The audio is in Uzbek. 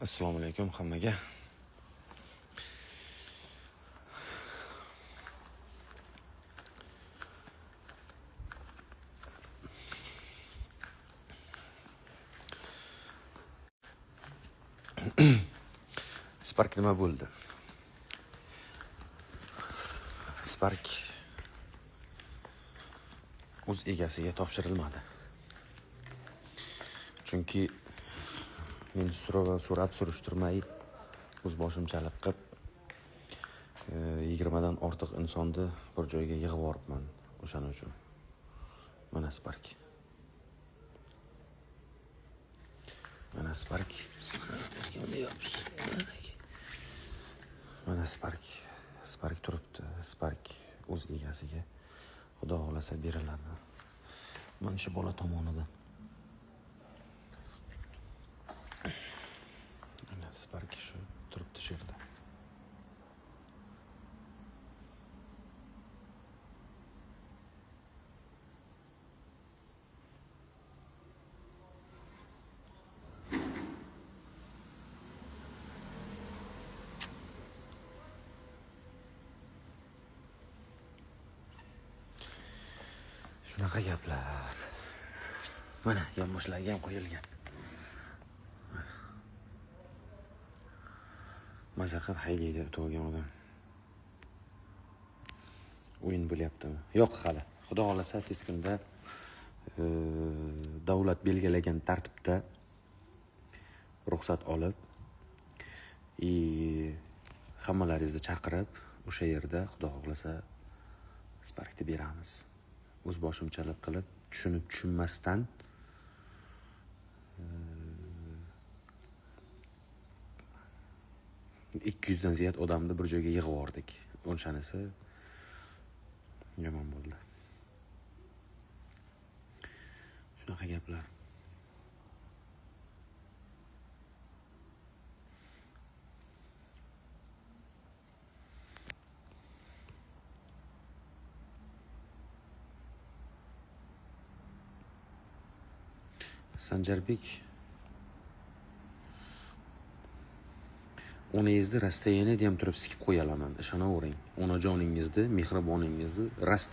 Assalomu alaykum hammaga. Spark nima bo'ldi? Spark o'z egasiga topshirilmadi. Chunki men so'rab surishtirmay o'z boshimchalik qilib 20 dan ortiq insonni bir joyga yig'ib yuboribman. O'shaning uchun. Mana Spark. Mana Spark. Mana Spark. Spark turibdi. Spark o'z egasiga Xudo xolasa beriladi. Mana shu bola tomonidan. Mana Spark shu turibdi shu yerda. Shunaqa gaplar. Mana yonboshlarga ham qo'yilgan. Maza qilib haydaydi o'tirgan odam. O'yin bo'lyaptimi? Yo'q hali. Xudo xolasa tez kunda davlat belgilagan tartibda ruxsat olib, hammalaringizni chaqirib, o'sha yerda Xudo xolasa Sparkni beramiz. O'z boshimchalik qilib, tushunib tushunmasdan — 200 dan ziyod odamni bir joyga yig'ib yubordik. O'shanisi yomon bo'ldi. Shunaqa gaplar. Sanjarbek, onangizni rastayini ham turib sikib qo'yalaman, ishonavering. Onajoningizni, mehriboningizni